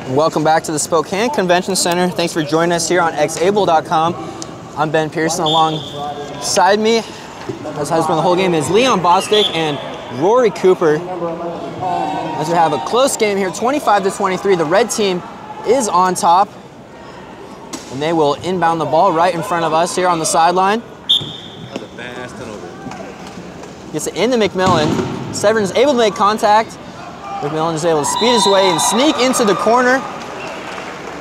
Welcome back to the Spokane Convention Center. Thanks for joining us here on xable.com. I'm Ben Pearson. Alongside me, as has been the whole game, is Leon Bostic and Rory Cooper. As we have a close game here, 25-23. The red team is on top, and they will inbound the ball right in front of us here on the sideline. That's a fast turnover. Gets it into McMillan. Severn is able to make contact. McMillan is able to speed his way and sneak into the corner,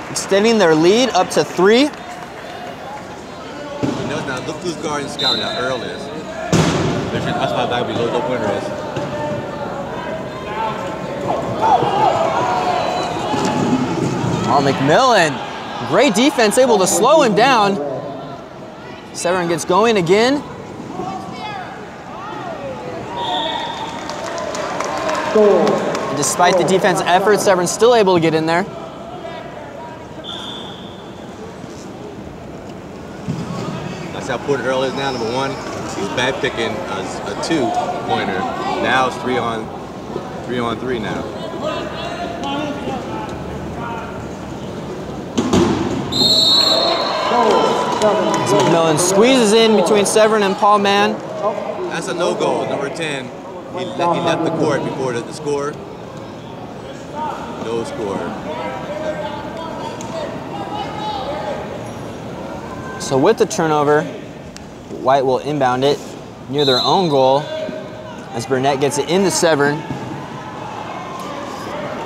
extending their lead up to 3. You know, now look who's guarding Scout now. Earl is. That's why that would be low pointer is. Oh, McMillan, great defense, able to slow him down. Severn gets going again. Despite the defense effort, Severn's still able to get in there. That's how Porter Earl is now, number 1. He's bad picking a 2-pointer. Now it's 3 on 3 now. So McMillan squeezes in between Severn and Paul Mann. That's a no-go, number 10. He left the court before the score. No score. So with the turnover, White will inbound it near their own goal as Burnett gets it into Severn.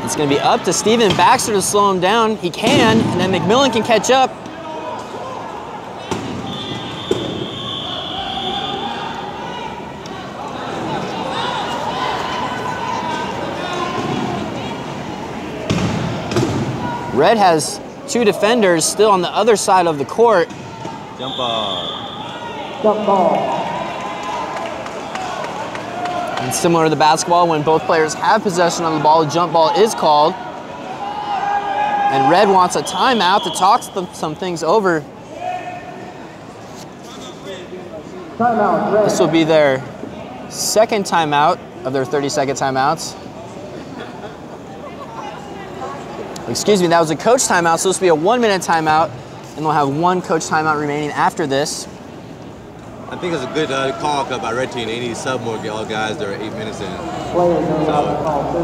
It's going to be up to Steven Baxter to slow him down. He can, and then McMillan can catch up. Red has 2 defenders still on the other side of the court. Jump ball. Jump ball. And similar to the basketball, when both players have possession of the ball, a jump ball is called. And Red wants a timeout to talk some things over. Timeout, Red. This will be their second timeout of their 30-second timeouts. Excuse me, that was a coach timeout, so this will be a 1-minute timeout, and they'll have 1 coach timeout remaining after this. I think it's a good call by Red Team. They need to sub more all guys that are 8 minutes in. So,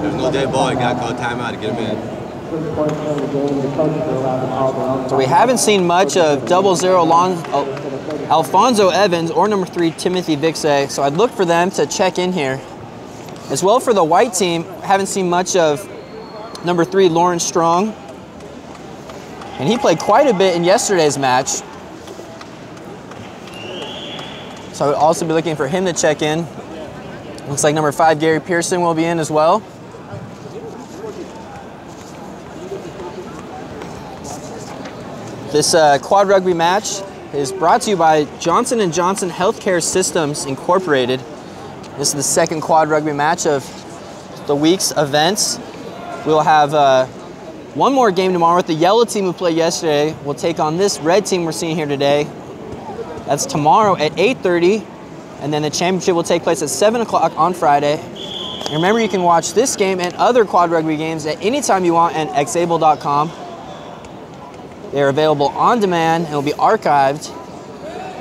there's no dead ball. You got to call timeout to get them in. So we haven't seen much of 00 Alfonso Evans or number 3 Timothy Vixay, so I'd look for them to check in here. As well for the white team, haven't seen much of number 3 Lawrence Strong, and he played quite a bit in yesterday's match. So I would also be looking for him to check in. Looks like number 5 Gary Pearson will be in as well. This quad rugby match is brought to you by Johnson & Johnson Healthcare Systems Incorporated. This is the second quad rugby match of the week's events. We'll have 1 more game tomorrow with the yellow team who played yesterday. We'll take on this red team we're seeing here today. That's tomorrow at 8:30, and then the championship will take place at 7 o'clock on Friday. And remember, you can watch this game and other quad rugby games at any time you want at xable.com. They're available on demand and will be archived.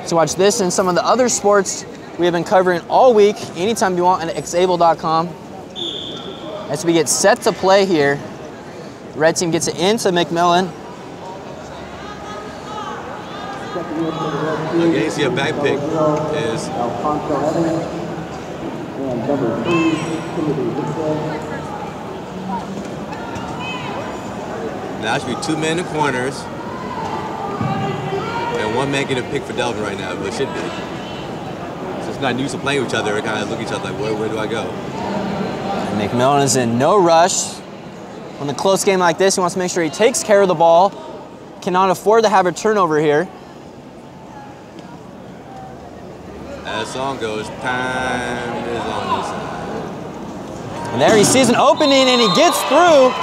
So watch this and some of the other sports we have been covering all week, anytime you want at xable.com. As we get set to play here, the red team gets it into McMillan. Again, you see a back pick is Alfonso Evans and number 3 Timothy Vixay. now it should be 2 men in the corners and 1 man getting a pick for Delvin right now, but it should be. So it's not used to playing with each other. They kind of look at each other like, where do I go? McMillan is in no rush. On a close game like this, he wants to make sure he takes care of the ball. Cannot afford to have a turnover here. As the song goes, time is on his side. And there he sees an opening and he gets through.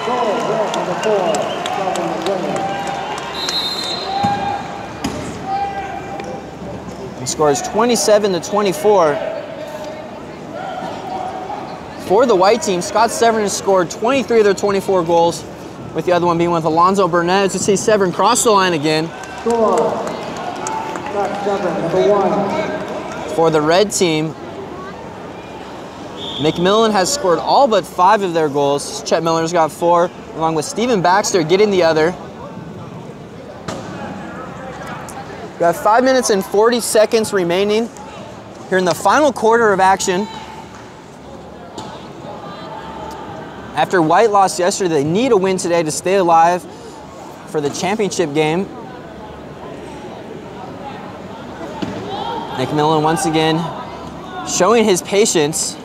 He scores 27-24. For the white team, Scott Severn has scored 23 of their 24 goals. with the other one being with Alonzo Burnett. As you see Severn cross the line again. Score. Scott Severn, number 1. For the red team, McMillan has scored all but 5 of their goals. Chet Miller's got 4, along with Stephen Baxter getting the other. We got 5 minutes and 40 seconds remaining here in the final quarter of action. After White lost yesterday, they need a win today to stay alive for the championship game. McMillan once again showing his patience.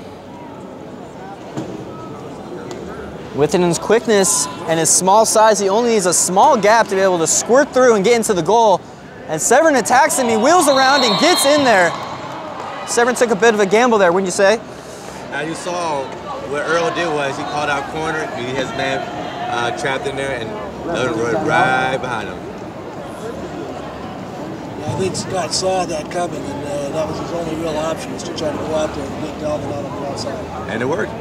Within his quickness and his small size, he only needs a small gap to be able to squirt through and get into the goal. And Severn attacks him, he wheels around and gets in there. Severn took a bit of a gamble there, wouldn't you say? As you saw, what Earl did was he called out corner, he had his man trapped in there, and let him run right behind him. I think Scott saw that coming, and that was his only real option, was to try to go out there and get Dalvin out on the outside. And it worked.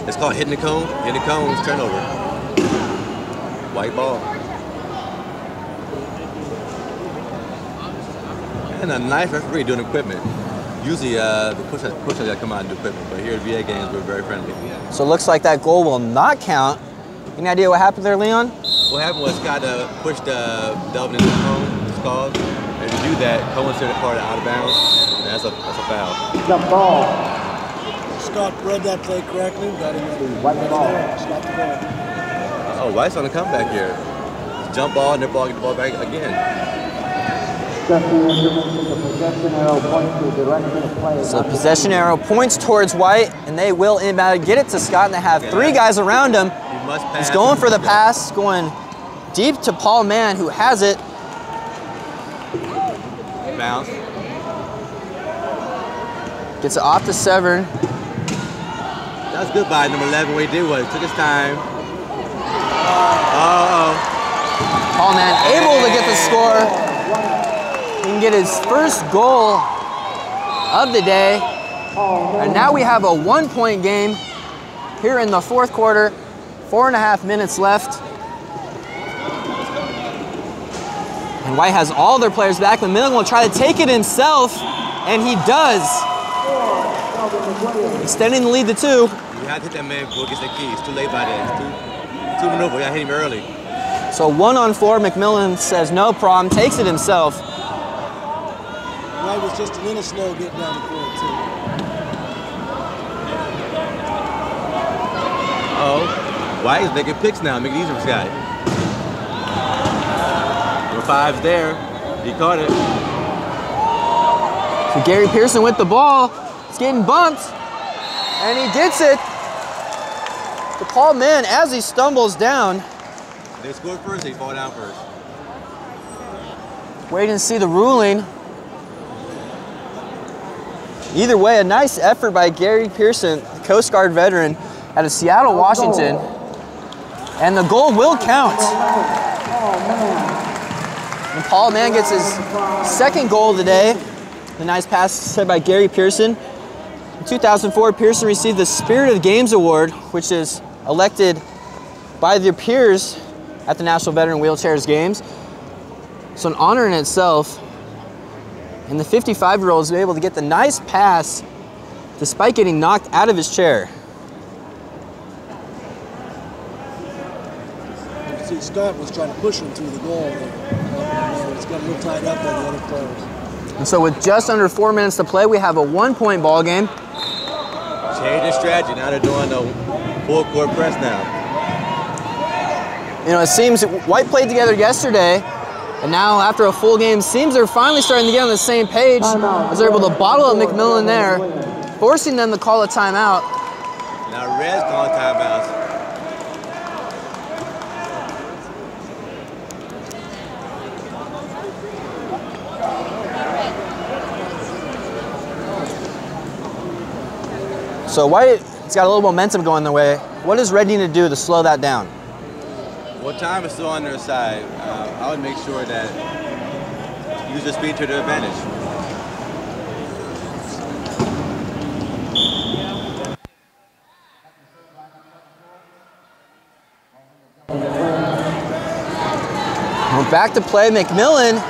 It's called hitting the cone. Hitting the cone is turnover. White ball. And a nice referee doing equipment. Usually the pushers that come out and do equipment, but here at VA games we're very friendly. So it looks like that goal will not count. Any idea what happened there, Leon? What happened was Scott pushed Delvin into the cone, it's called. And to do that, Cohen considered part of out of bounds, and that's a foul. The ball. Scott read that play correctly, got him in. White ball. Stop the ball. Oh, White's on the comeback here. Jump ball, and their ball, get the ball back again. The possession arrow points to the direction of play. So the possession arrow points towards White, and they will inbound, get it to Scott, and they have 3 guys around him. He must pass. He's going for the pass, going deep to Paul Mann, who has it. Bounce. Gets it off to Severn. That was good by number 11. What he did was he took his time. Paul Mann able to get the score. He can get his first goal of the day. And now we have a 1-point game here in the 4th quarter. 4.5 minutes left. And White has all their players back. McMillan will try to take it himself, and he does. Extending the lead to 2. You have to hit that man before he gets the key. It's too late by then. It's too maneuver. You got to hit him early. So 1-on-4, McMillan says no problem, takes it himself. White was just a little slow getting down the court, too. White is making picks now, making it easier for Scott. Number 5's there. He caught it. So Gary Pearson with the ball. It's getting bumped. And he gets it to Paul Mann as he stumbles down. They scored first, they fall down first. Waiting to see the ruling. Either way, a nice effort by Gary Pearson, Coast Guard veteran out of Seattle, Washington. And the goal will count. And Paul Mann gets his 2nd goal of the day. The nice pass set by Gary Pearson. In 2004, Pearson received the Spirit of Games Award, which is elected by their peers at the National Veteran Wheelchairs Games. So an honor in itself. And the 55-year-old was able to get the nice pass despite getting knocked out of his chair. You can see Scott was trying to push him through the goal there. It's got a little tied up by the other players. And so with just under 4 minutes to play, we have a 1-point ball game. Change their strategy. Now they're doing the full court press now. You know, it seems White played together yesterday, and now after a full game, seems they're finally starting to get on the same page as they're able to bottle up McMillan there, forcing them to call a timeout. Now Red's calling timeouts. So White's got a little momentum going their way. What does Red need to do to slow that down? Well, time is still on their side. I would make sure that use the speed to their advantage. back to play. McMillan,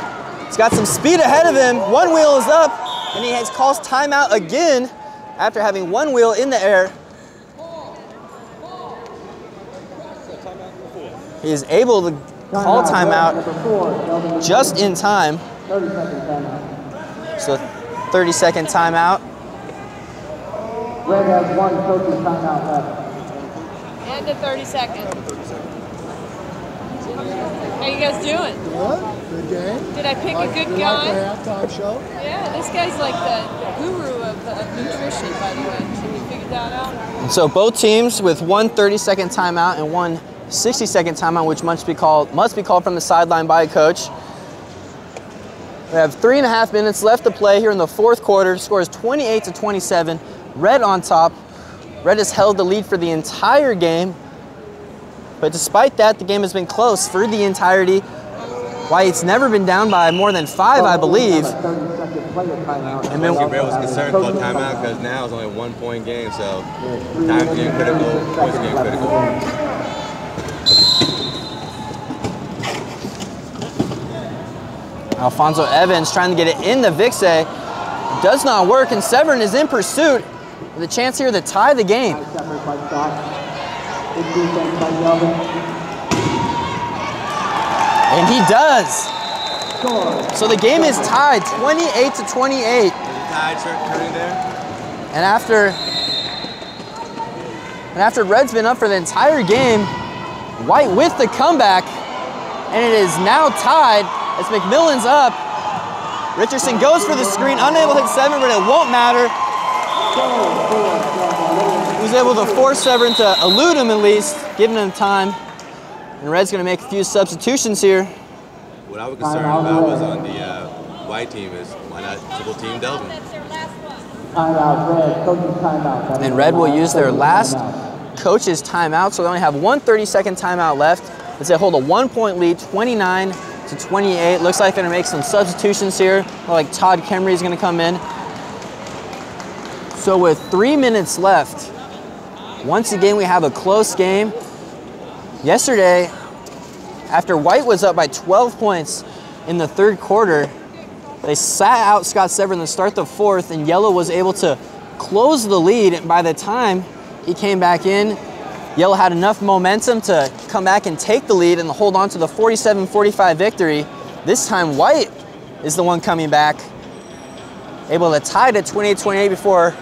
he's got some speed ahead of him. One wheel is up, and he calls timeout again after having one wheel in the air. He is able to call timeout just in time. 30-second timeout. So 30-second timeout. Red has one coaching timeout left. And a 30-second. How you guys doing? Good. Good game. Did I pick a good You guy? like the halftime show? Yeah, this guy's like the guru of nutrition, by the way. Have you figured that out? And so both teams with one 30-second timeout and one 60-second timeout, which must be called from the sideline by a coach. We have 3.5 minutes left to play here in the fourth quarter. Score is 28-27. Red on top. Red has held the lead for the entire game. But despite that, the game has been close for the entirety. White's never been down by more than 5, I believe. And then Red was concerned about timeout because now it's only a 1-point game, so time's getting critical, points getting critical. Alfonso Evans trying to get it in the Vixie. Does not work, and Severn is in pursuit with a chance here to tie the game. And he does. So the game is tied 28-28. Tied turning there. And after Red's been up for the entire game, White with the comeback, and it is now tied as McMillan's up. Richardson goes for the screen, unable to hit Severn, but it won't matter. He was able to force Severn to elude him at least, giving him time. And Red's going to make a few substitutions here. What I was concerned about was on the White team is why not triple team Delvin? And Red will use their last coach's timeout, so they only have one 30-second timeout left as they hold a 1-point lead, 29-28. Looks like they're going to make some substitutions here. Like Todd Kemry is going to come in. So with 3 minutes left, once again we have a close game. Yesterday, after White was up by 12 points in the third quarter, they sat out Scott Severn to start the fourth, and Yellow was able to close the lead. And by the time he came back in, Yellow had enough momentum to come back and take the lead and hold on to the 47-45 victory. This time White is the one coming back, able to tie it at 28-28 before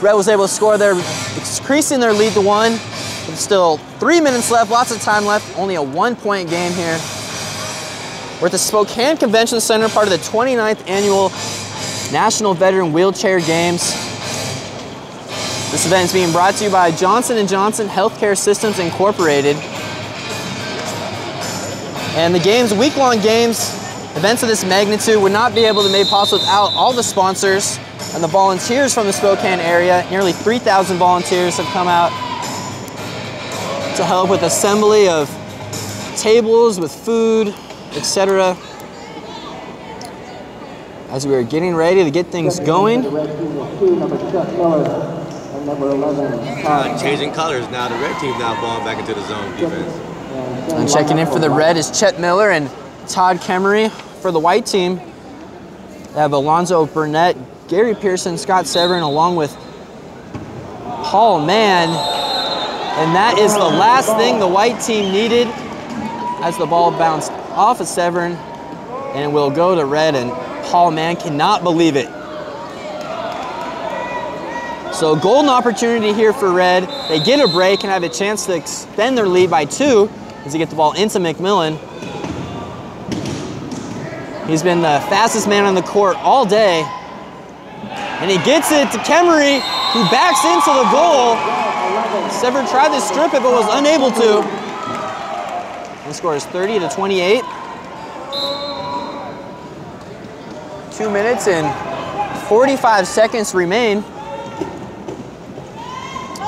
Red was able to score there, increasing their lead to 1. With still 3 minutes left, lots of time left, only a 1-point game here. We're at the Spokane Convention Center, part of the 29th Annual National Veteran Wheelchair Games. This event is being brought to you by Johnson & Johnson Healthcare Systems Incorporated. And the games, week-long games, events of this magnitude would not be able to be made possible without all the sponsors and the volunteers from the Spokane area. Nearly 3,000 volunteers have come out to help with assembly of tables with food, etc. As we are getting ready to get things going. Changing colors now. The red team's now falling back into the zone defense. And checking in for the red is Chet Miller and Todd Kemery. For the white team, they have Alonzo Burnett, Gary Pearson, Scott Severn, along with Paul Mann. And that is the last thing the white team needed as the ball bounced off of Severn, and it will go to red, and Paul Mann cannot believe it. So golden opportunity here for red. They get a break and have a chance to extend their lead by 2 as they get the ball into McMillan. He's been the fastest man on the court all day. And he gets it to Kemery, who backs into the goal. Severn tried to strip it, but was unable to. The score is 30-28. 2 minutes and 45 seconds remain.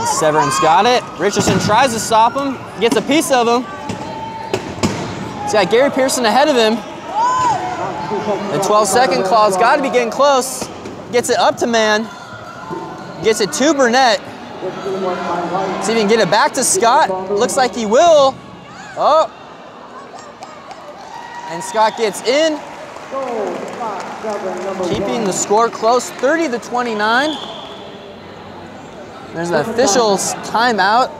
Severn's got it. Richardson tries to stop him, gets a piece of him. He's got Gary Pearson ahead of him. The 12-second clause got to be getting close. Gets it up to Mann. Gets it to Burnett. See if he can get it back to Scott. Looks like he will. Oh. And Scott gets in, keeping the score close, 30-29. There's the official's timeout.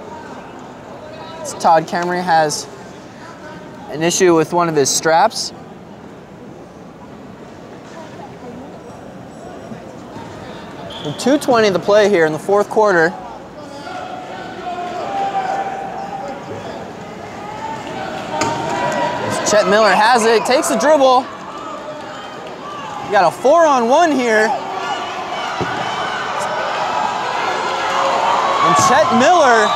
Todd Kemery has an issue with one of his straps. And 2:20 to play here in the fourth quarter. Chet Miller has it, takes the dribble. You got a 4-on-1 here. And Chet Miller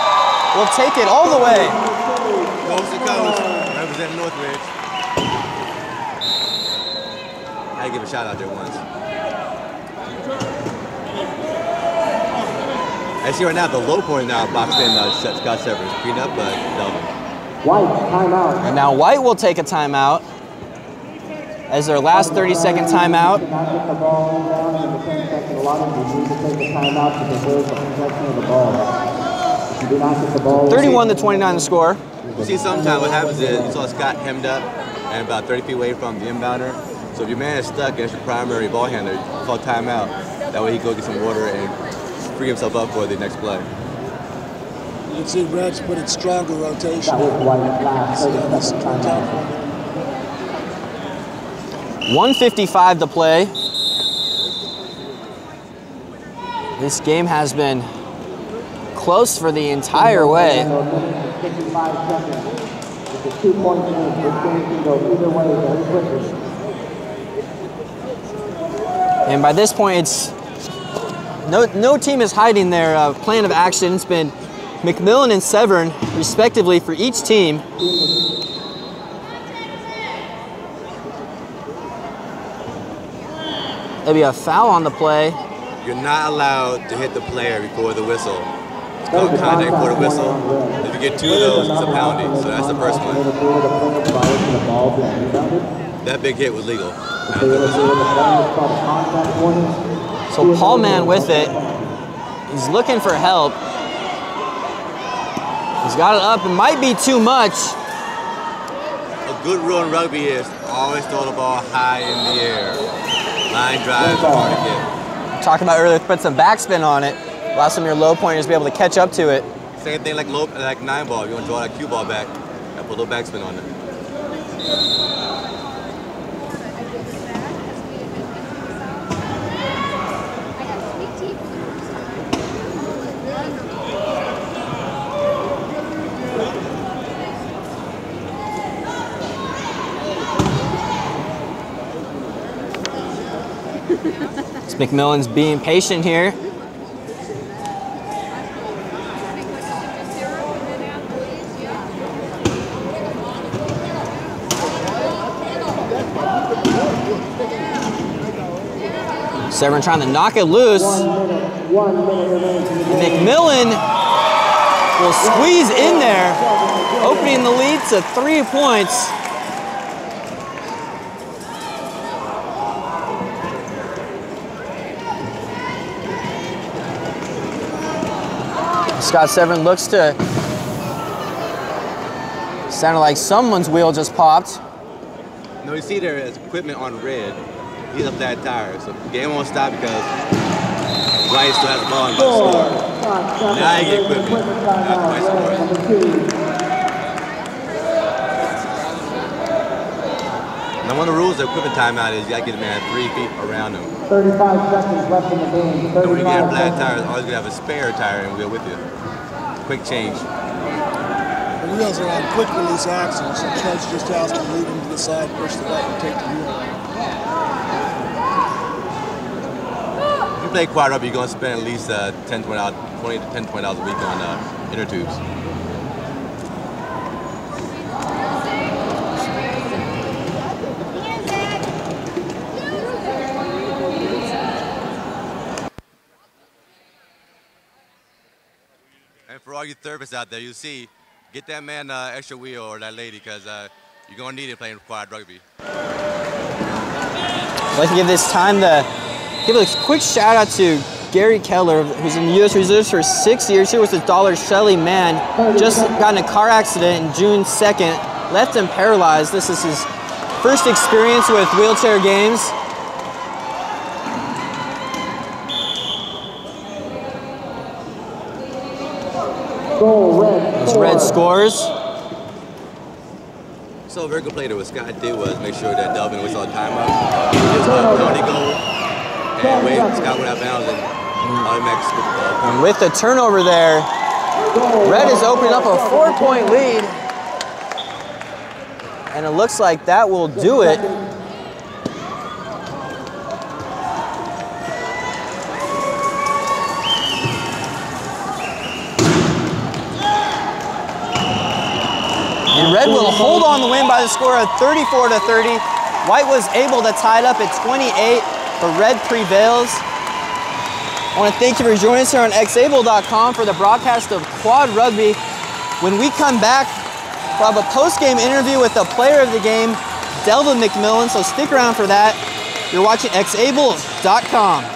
will take it all the way. Coast to coast, representing Northridge. I had to give a shout out there once. I see right now the low point now boxed in Scott Severs. Green up, Delvin. White, timeout. And now White will take a timeout as their last 30-second timeout. Do not get the ball down in the 10-second allotment. You need to take a timeout to preserve the possession of the ball. If you do not get the ball... 31-29 the score. You see sometimes what happens is you saw Scott hemmed up and about 30 feet away from the inbounder. So if your man is stuck against your primary ball handler, you call timeout. That way he can go get some water and free himself up for the next play. You can see Reds put in stronger rotation. That was White's last 30-second timeout. 1:55 to play. This game has been close for the entire way. 55 seconds. It's a 2-point game. This game can go either way very quickly. And by this point, it's no team is hiding their plan of action. It's been McMillan and Severn, respectively, for each team. There'll be a foul on the play. You're not allowed to hit the player before the whistle. It's called contact before the whistle. If you get two of those, it's a pounding. So that's the first one. That big hit was legal. So Paul Mann with it. He's looking for help. He's got it up. It might be too much. A good rule in rugby is always throw the ball high in the air. Line drives are hard to get. Talked about earlier, put some backspin on it. Allow some of your low pointers to be able to catch up to it. Same thing like 9 ball. If you want to draw that cue ball back, put a little backspin on it. McMillan's being patient here. Severn trying to knock it loose. And McMillan will squeeze in there, opening the lead to 3 points. Scott Severn looks to, sounded like someone's wheel just popped. No, you see there is equipment on red. He's a flat tire, so the game won't stop because White still has the ball and about to score. Now you get equipment after White scores. Now one of the rules of equipment timeout is you gotta get the man 3 feet around him. 35 seconds left in the game. So when you get a flat tire, always gonna have a spare tire and wheel with you. Quick change. The wheels are on quick release axles, so coach just has to lead them to the side, push the button, and take the wheel out. If you play quad rugby, you're gonna spend at least $20 to $20 a week on inner tubes. And for all you therapists out there, you see, get that man extra wheel or that lady because you're going to need it playing quad rugby. I'd like to give this time to give a quick shout out to Gary Keller, who's in the U.S. Reserves for 6 years. Here with his daughter, Shelly Mann. Just got in a car accident on June 2nd, left him paralyzed. This is his first experience with wheelchair games. Goal, red. As Red scores. So very good play there. What Scott did was make sure that Delvin was on timeout. He just let penalty go and wait. Scott went out of bounds and automatic scoop the ball. And with the turnover there, Red is opening up a 4-point lead. And it looks like that will do it. And Red will hold on the win by the score of 34-30. White was able to tie it up at 28, but Red prevails. I want to thank you for joining us here on xable.com for the broadcast of Quad Rugby. When we come back, we'll have a post-game interview with the player of the game, Delvin McMillan, so stick around for that. You're watching xable.com.